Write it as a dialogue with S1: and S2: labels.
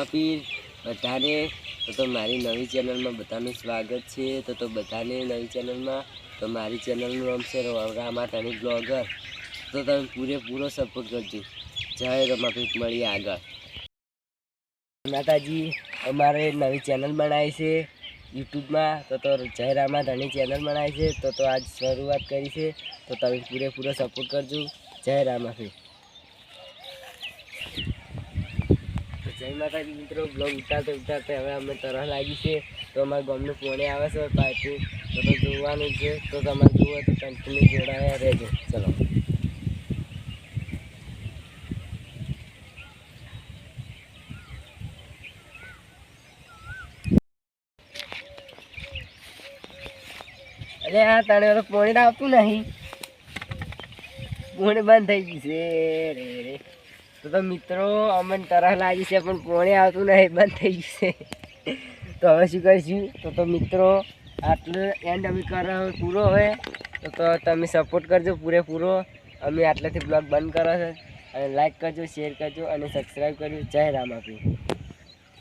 S1: રામાપીર બધાને તો મારી નવી ચેનલમાં બધાનું સ્વાગત છે। તો બધાને નવી ચેનલમાં તો મારી ચેનલનું નામ છે રામા ધણી બ્લોગર। તો તમે પૂરેપૂરો સપોર્ટ કરજો। જય રામાપીર, મળીએ આગળ। માતાજી અમારે નવી ચેનલ બનાવી છે યુટ્યુબમાં, તો જય રામા ધણી ચેનલ બનાવી છે। તો આજ શરૂઆત કરી છે, તો તમે પૂરેપૂરો સપોર્ટ કરજો। જય રામાપીર। જય માતાજી મિત્રો, બ્લોગ ઉતારતે હવે અમે તરહ લાગી છે। તો અમારા ગામનું પોણે આવે છે પાઇપિંગ, તો જોવાનું છે। તો તમારે જુઓ તો કન્ટિન્યુ જોડાયા રહેજો। ચલો અરે આ તને પોણી આવતું નહીં, પોણી બંધ થઈ ગઈ છે રે। તો મિત્રો અમને તરહ લાગી છે પણ પોણી આવતું નહીં, બંધ થઈ ગયું છે। તો હવે શું કરીશું? તો મિત્રો આટલો એન્ડ અમે કરો પૂરો હવે। તો તમે સપોર્ટ કરજો પૂરેપૂરો। અમે આટલાથી બ્લોગ બંધ કરો છે, અને લાઈક કરજો, શેર કરજો અને સબસ્ક્રાઈબ કરજો। જય રામાપીર।